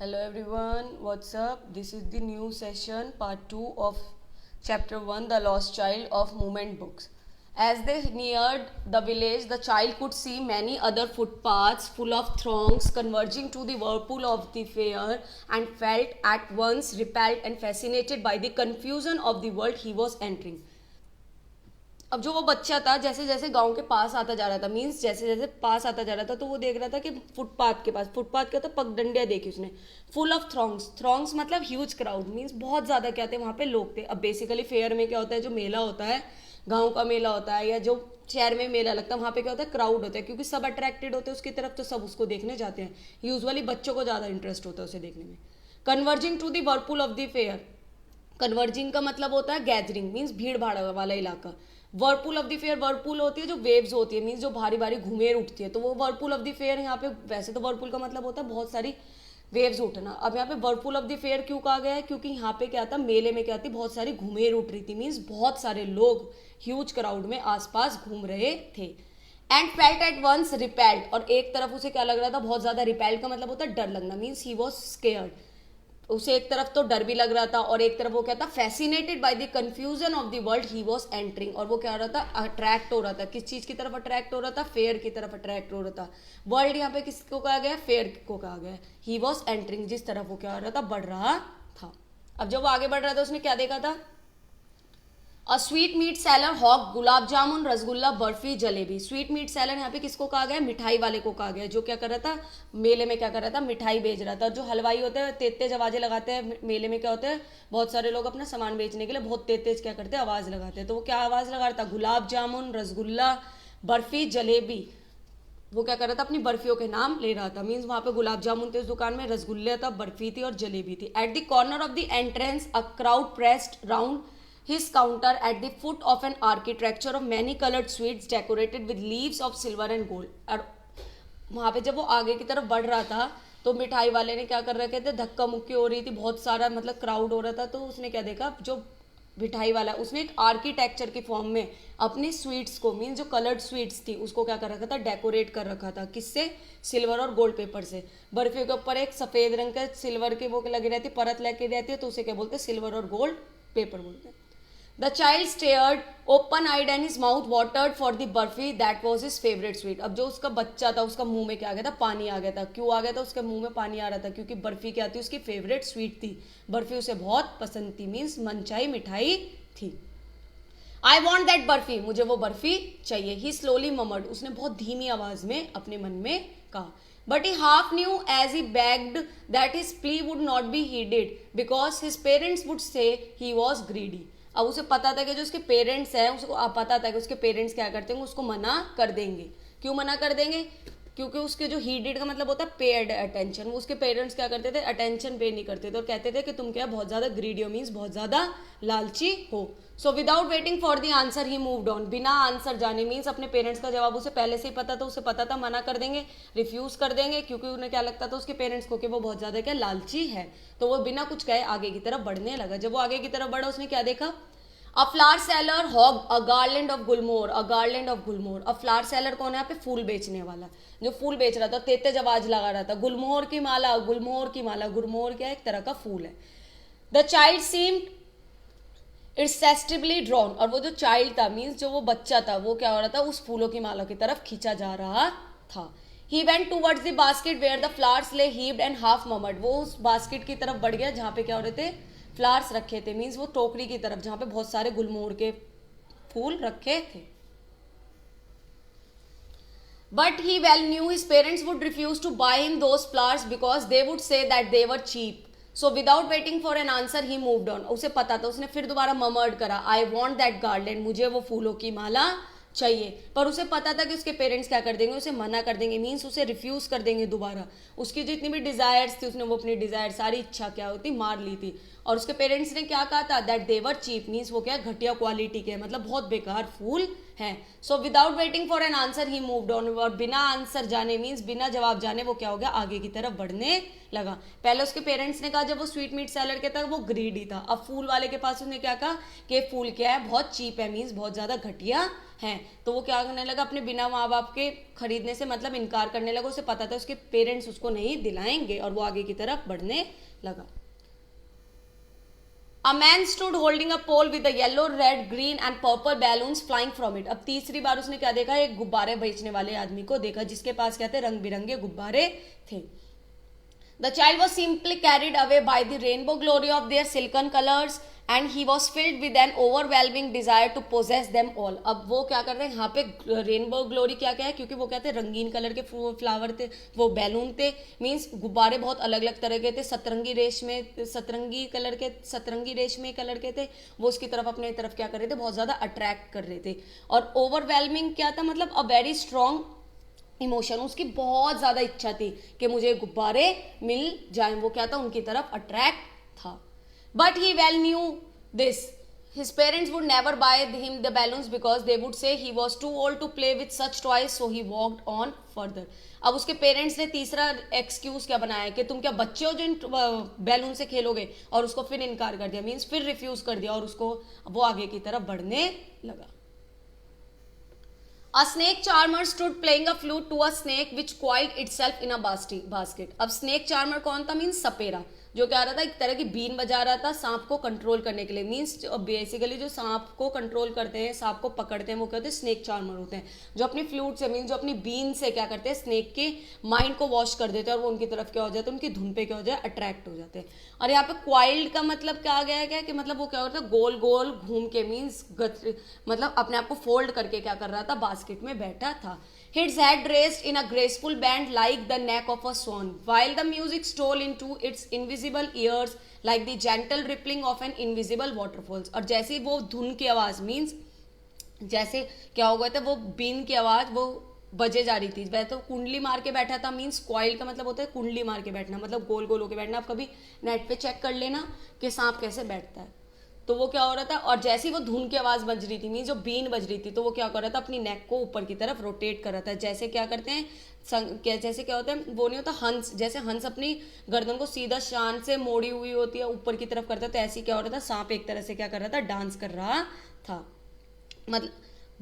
Hello everyone, what's up? This is the new session, part 2 of chapter 1, The Lost Child of Movement Books. As they neared the village, the child could see many other footpaths full of throngs converging to the whirlpool of the fair and felt at once repelled and fascinated by the confusion of the world he was entering. अब जो वो बच्चा था जैसे जैसे गांव के पास आता जा रहा था मीन्स जैसे जैसे पास आता जा रहा था तो वो देख रहा था कि फुटपाथ के पास फुटपाथ क्या था पगडंडियाँ देखी उसने फुल ऑफ थ्रॉन्ग्स थ्रॉन्ग्स मतलब ह्यूज क्राउड मीन्स बहुत ज़्यादा क्या थे वहाँ पे लोग थे। अब बेसिकली फेयर में क्या होता है जो मेला होता है गाँव का मेला होता है या जो शहर में मेला लगता है वहाँ पे क्या होता है क्राउड होता है क्योंकि सब अट्रैक्टेड होते हैं उसकी तरफ तो सब उसको देखने जाते हैं। यूजुअली बच्चों को ज़्यादा इंटरेस्ट होता है उसे देखने में। Converging to the whirlpool of the fair, converging का मतलब होता है गैदरिंग मीन्स भीड़ भाड़ वाला इलाका। Whirlpool of the fair, Whirlpool होती है जो वेव्स होती है मीन्स जो भारी भारी घुमेर उठती है तो वो वर्लपूल ऑफ द फेयर यहाँ पे। वैसे तो वर्लपूल का मतलब होता है बहुत सारी वेव्स उठना। अब यहाँ पे वर्लपूल ऑफ द फेयर क्यों कहा गया है क्योंकि यहाँ पे क्या था मेले में क्या थी बहुत सारी घुमेर उठ रही थी मीन्स बहुत सारे लोग ह्यूज क्राउड में आसपास घूम रहे थे। And felt at once repelled, और एक तरफ उसे क्या लग रहा था बहुत ज्यादा। रिपेल्ड का मतलब होता है डर लगना मीन्स ही वॉज स्केयर्ड। उसे एक तरफ तो डर भी लग रहा था और एक तरफ वो क्या था fascinated by the confusion of the world he was entering, और वो क्या हो रहा था अट्रैक्ट हो रहा था। किस चीज की तरफ अट्रैक्ट हो रहा था? फेयर की तरफ अट्रैक्ट हो रहा था। वर्ल्ड यहाँ पे किसको कहा गया? फेयर को कहा गया। ही वाज एंटरिंग, जिस तरफ वो क्या हो रहा था बढ़ रहा था। अब जब वो आगे बढ़ रहा था उसने क्या देखा था? A sweetmeat seller hawk, gulab jamun, rasgulla, barfi, jalebi. Sweetmeat seller यहाँ पे किसको कहा गया? मिठाई वाले को कहा गया जो क्या कर रहा था मेले में क्या कर रहा था मिठाई बेच रहा था। और जो हलवाई होते हैं तेज तेज आवाजें लगाते हैं मेले में क्या होते हैं बहुत सारे लोग अपना सामान बेचने के लिए बहुत तेज तेज क्या करते हैं आवाज लगाते हैं। तो वो क्या आवाज लगा रहा था? गुलाब जामुन, रसगुल्ला, बर्फी, जलेबी। वो क्या कर रहा था अपनी बर्फियों के नाम ले रहा था मीन्स वहां पे गुलाब जामुन थे उस दुकान में, रसगुल्ले था, बर्फी थी और जलेबी थी। At the corner of the entrance a crowd pressed round his counter at the foot of an architecture of many colored sweets decorated with leaves of silver and gold। और वहां पे जब वो आगे की तरफ बढ़ रहा था तो मिठाई वाले ने क्या कर रखे थे धक्का मुक्की हो रही थी बहुत सारा मतलब क्राउड हो रहा था। तो उसने क्या देखा जो मिठाई वाला उसने एक आर्किटेक्चर की फॉर्म में अपनी स्वीट्स को मीन्स जो कलर्ड स्वीट्स थी उसको क्या कर रखा था डेकोरेट कर रखा था। किससे? सिल्वर और गोल्ड पेपर से। बर्फी के ऊपर एक सफेद रंग का सिल्वर की वो लगी रहती परत लगी रहती है तो उसे क्या बोलते हैं? सिल्वर और गोल्ड पेपर बोलते हैं। The child stared open-eyed and his mouth watered for the barfi that was his favorite sweet। अब जो उसका बच्चा था उसका मुंह में क्या आ गया था? पानी आ गया था। क्यों आ गया था? उसके मुंह में पानी आ रहा था क्योंकि बर्फी क्या थी? उसकी फेवरेट स्वीट थी। बर्फी उसे बहुत पसंद थी मीन्स मनचाही मिठाई थी। आई वॉन्ट दैट बर्फी, मुझे वो बर्फी चाहिए। ही स्लोली ममर्ड, उसने बहुत धीमी आवाज में अपने मन में कहा। But he half knew as he begged that his plea would not be heeded because his parents would say he was greedy. अब उसे पता था कि जो उसके पेरेंट्स हैं उसको पता था कि उसके पेरेंट्स क्या करते हैं उसको मना कर देंगे। क्यों मना कर देंगे? क्योंकि उसके जो हीडेड का मतलब होता है पेड अटेंशन। वो उसके पेरेंट्स क्या करते थे? अटेंशन पे नहीं करते थे और कहते थे कि तुम क्या बहुत ज्यादा ग्रीडी हो मीन्स बहुत ज्यादा लालची हो। So without waiting for the answer he moved on, बिना आंसर जाने मीन्स अपने पेरेंट्स का जवाब उसे पहले से ही पता था। उसे पता था मना कर देंगे, रिफ्यूज कर देंगे क्योंकि उन्हें क्या लगता था उसके पेरेंट्स को कि वो बहुत ज्यादा क्या लालची है। तो वो बिना कुछ कहे आगे की तरफ बढ़ने लगा। जब वो आगे की तरफ बढ़ा उसने क्या देखा? A flower seller hog a garland of gulmohar, a garland of gulmohar. अब फ्लावर सेलर कौन है? यहाँ पे फूल बेचने वाला जो फूल बेच रहा था तेज तेज आवाज लगा रहा था गुलमोहर की माला, गुलमोहर की माला। गुलमोहर क्या है? एक तरह का फूल है। द चाइल्ड सीम्ड इर्सेस्टिबली ड्रॉन, और वो जो चाइल्ड था मीन्स जो वो बच्चा था वो क्या हो रहा था उस फूलों की माला की तरफ खींचा जा रहा था। He went towards the basket where the flowers lay heaved and half ममर्ड। वो उस बास्केट की तरफ बढ़ गया जहाँ पे क्या हो रहे थे फ्लावर्स रखे थे मीन्स वो टोकरी की तरफ जहाँ पे बहुत सारे गुलमोहर के फूल रखे थे। But he well knew his parents would refuse to buy him those flowers because they would say that they were cheap. So without waiting for an answer he moved on। उसे पता था, उसने फिर दोबारा ममर्ड करा, I want that garland, मुझे वो फूलों की माला चाहिए। पर उसे पता था कि उसके पेरेंट्स क्या कर देंगे? उसे मना कर देंगे मीन्स उसे रिफ्यूज कर देंगे दोबारा। उसकी जितनी भी डिजायर्स थी उसने वो अपनी डिजायर सारी इच्छा क्या होती मार ली थी। और उसके पेरेंट्स ने क्या कहा था? दैट देवर चीप मीन्स वो क्या घटिया क्वालिटी के मतलब बहुत बेकार फूल हैं। So without waiting for an answer he moved on, और बिना आंसर जाने मीन्स बिना जवाब जाने वो क्या हो गया आगे की तरफ बढ़ने लगा। पहले उसके पेरेंट्स ने कहा जब वो स्वीट मीट सेलर के था वो ग्रीडी था। अब फूल वाले के पास उसने क्या कहा कि फूल क्या है? बहुत चीप है मीन्स बहुत ज्यादा घटिया हैं, तो वो क्या करने लगा, अपने बिना माँ बाप के खरीदने से मतलब इनकार करने लगा। उसे पता था उसके पेरेंट्स उसको नहीं दिलाएंगे और वो आगे की तरफ बढ़ने लगा। A man stood holding a pole with the yellow, red, green and purple balloons flying from it. अब तीसरी बार उसने क्या देखा, एक गुब्बारे बेचने वाले आदमी को देखा जिसके पास क्या थे, रंग बिरंगे गुब्बारे थे। The child was simply carried away by the rainbow glory of their silken colors and he was filled with an overwhelming desire to possess them all. अब वो क्या कर रहे हैं यहाँ पे, रेनबो ग्लोरी क्या क्या है, क्योंकि वो क्या थे, रंगीन कलर के फ्लावर थे, वो बैलून थे, मीन्स गुब्बारे बहुत अलग अलग तरह के थे, सतरंगी रेशमी कलर के थे। वो उसकी तरफ अपने तरफ क्या कर रहे थे, बहुत ज़्यादा अट्रैक्ट कर रहे थे। और ओवरवेलमिंग क्या था, मतलब अ वेरी स्ट्रॉन्ग इमोशन, उसकी बहुत ज़्यादा इच्छा थी कि मुझे गुब्बारे मिल जाएं। वो क्या था, उनकी तरफ अट्रैक्ट था। But he well new this, his parents would never buy him the balloons because they would say he was too old to play with such toys, so he walked on further. अब उसके parents ने तीसरा excuse क्या बनाया कि तुम क्या बच्चे हो जो इन बैलून से खेलोगे, और उसको फिर इनकार कर दिया, मीन्स फिर रिफ्यूज कर दिया, और उसको वो आगे की तरफ बढ़ने लगा। A snake charmer stood playing a flute to a snake which coiled itself in a basket. अब snake charmer कौन था, मीन्स सपेरा, जो क्या रहा था, एक तरह की बीन बजा रहा था सांप को कंट्रोल करने के लिए। मीन्स बेसिकली जो सांप को कंट्रोल करते हैं, सांप को पकड़ते हैं, वो क्या होते हैं, स्नेक चार्मर होते हैं, जो अपनी फ्लूट से, मीन्स जो अपनी बीन से क्या करते हैं, स्नेक के माइंड को वॉश कर देते हैं, और वो उनकी तरफ क्या हो जाता है, उनकी धुन पे क्या हो जाए, अट्रैक्ट हो जाते हैं। और यहाँ पे क्वाइल्ड का मतलब क्या आ गया है, क्या कि मतलब वो क्या होता है, गोल गोल घूम के, मीन्स मतलब अपने आप को फोल्ड करके क्या कर रहा था, बास्केट में बैठा था। His head raised in a graceful bend like the neck of a swan, while the music stole into its invisible ears like the gentle rippling of an invisible waterfalls. और जैसे वो धुन की आवाज़, मीन्स जैसे क्या हो गया था, वो बीन की आवाज़ वो बजे जा रही थी, वह तो कुंडली मार के बैठा था। मीन्स कॉइल का मतलब होता है कुंडली मार के बैठना, मतलब गोल गोल होके बैठना। आप कभी नेट पे चेक कर लेना कि सांप कैसे बैठता है। तो वो क्या हो रहा था, और जैसी वो धुन की आवाज़ बज रही थी, मीन जो बीन बज रही थी, तो वो क्या कर रहा था, अपनी नेक को ऊपर की तरफ रोटेट कर रहा था। जैसे क्या करते हैं, जैसे क्या होता है, वो नहीं होता हंस, जैसे हंस अपनी गर्दन को सीधा शान से मोड़ी हुई होती है, ऊपर की तरफ करता है, तो ऐसे क्या हो रहा था, सांप एक तरह से क्या कर रहा था, डांस कर रहा था, मतलब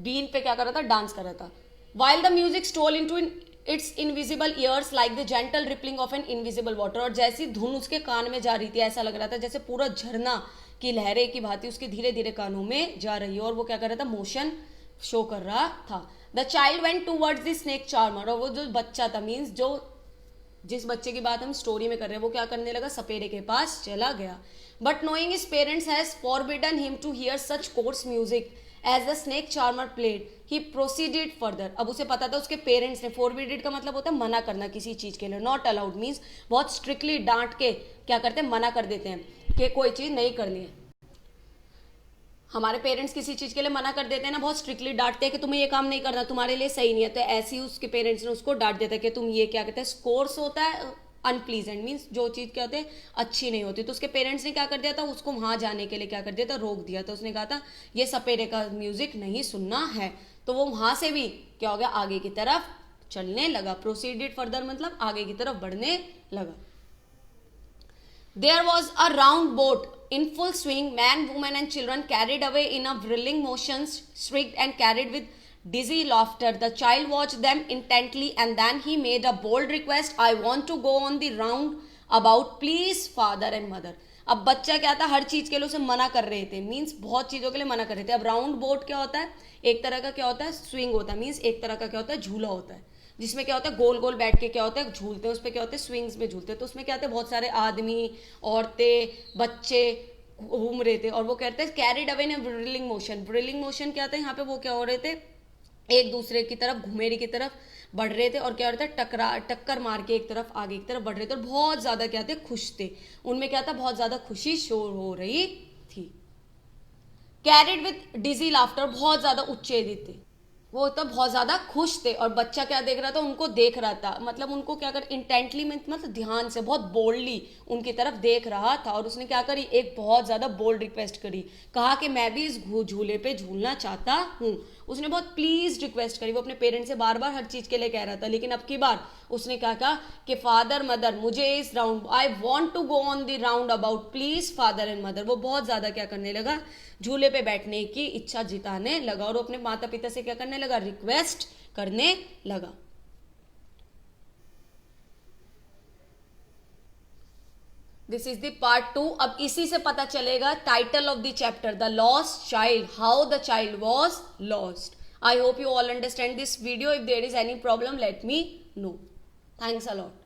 बीन पे क्या कर रहा था, डांस कर रहा था। While the music stole into its invisible ears like the gentle rippling of an invisible water, और जैसी धुन उसके कान में जा रही थी, ऐसा लग रहा था जैसे पूरा झरना की लहरें की भांति उसके धीरे धीरे कानों में जा रही है, और वो क्या कर रहा था, मोशन शो कर रहा था। The child went towards the snake charmer, और वो जो बच्चा था, मीन्स जो जिस बच्चे की बात हम स्टोरी में कर रहे हैं, वो क्या करने लगा, सपेरे के पास चला गया। But knowing his parents has forbidden him to hear such coarse music as the snake charmer played, he proceeded further. अब उसे पता था, उसके पेरेंट्स ने, फॉरबिडेड का मतलब होता है मना करना किसी चीज़ के लिए, नॉट अलाउड मीन्स बहुत स्ट्रिक्टली डांट के क्या करते हैं, मना कर देते हैं कि कोई चीज़ नहीं करनी है। हमारे पेरेंट्स किसी चीज़ के लिए मना कर देते हैं ना, बहुत स्ट्रिक्टली डांटते हैं कि तुम्हें ये काम नहीं करना, तुम्हारे लिए सही नहीं है, तो ऐसे ही उसके पेरेंट्स ने उसको डांट देता है कि तुम ये क्या कहते हैं, कोर्स होता है अनप्लीजेंट, मीन्स जो चीज़ क्या होती है, अच्छी नहीं होती। तो उसके पेरेंट्स ने क्या कर दिया था, उसको वहाँ जाने के लिए क्या कर दिया था, रोक दिया था। उसने कहा था ये सपेरे का म्यूजिक नहीं सुनना है, तो वो वहाँ से भी क्या हो गया, आगे की तरफ चलने लगा। प्रोसीडेड फर्दर मतलब आगे की तरफ बढ़ने लगा। There was a round boat in full swing, man, woman and children carried away in a whirling motions, shrieked and carried with dizzy laughter. The child watched them intently and then he made a bold request, I want to go on the round about, please father and mother. अब बच्चा क्या था, हर चीज़ के लिए उसे मना कर रहे थे, मीन्स बहुत चीज़ों के लिए मना कर रहे थे। अब राउंड बोट क्या होता है, एक तरह का क्या होता है, स्विंग होता है, मीन्स एक तरह का क्या होता है, झूला होता है, जिसमें क्या होता है, गोल गोल बैठ के क्या होता है, झूलते हैं, उस पर क्या होते हैं, स्विंग्स में झूलते हैं। तो उसमें क्या होता है, बहुत सारे आदमी, औरतें, बच्चे घूम रहे थे, और वो कहते हैं carried away in whirling motion. Whirling motion क्या था, यहाँ पे वो क्या हो रहे थे, एक दूसरे की तरफ, घुमेरी की तरफ बढ़ रहे थे, और क्या हो रहा था, टक्कर मार के एक तरफ आगे की तरफ बढ़ रहे थे, और बहुत ज़्यादा क्या थे, खुश थे। उनमें क्या था, बहुत ज़्यादा खुशी शो हो रही थी। कैरिड विथ डिजी लाफ्टर, बहुत ज़्यादा उच्चेजित थे, वो तो बहुत ज़्यादा खुश थे। और बच्चा क्या देख रहा था, उनको देख रहा था, मतलब उनको क्या कर, इंटेंटली मतलब ध्यान से, बहुत बोल्डली उनकी तरफ देख रहा था। और उसने क्या करी, एक बहुत ज़्यादा बोल्ड रिक्वेस्ट करी, कहा कि मैं भी इस झूले पे झूलना चाहता हूँ। उसने बहुत प्लीज रिक्वेस्ट करी, वो अपने पेरेंट्स से बार बार हर चीज के लिए कह रहा था, लेकिन अब की बार उसने कहा कि फादर मदर मुझे इस round, I want to go on the roundabout, please father and mother. वो बहुत ज्यादा क्या करने लगा, झूले पे बैठने की इच्छा जिताने लगा और वो अपने माता पिता से क्या करने लगा, रिक्वेस्ट करने लगा। This is the part 2। अब इसी से पता चलेगा title of the chapter, the lost child, how the child was lost. I hope you all understand this video. If there is any problem, let me know. Thanks a lot.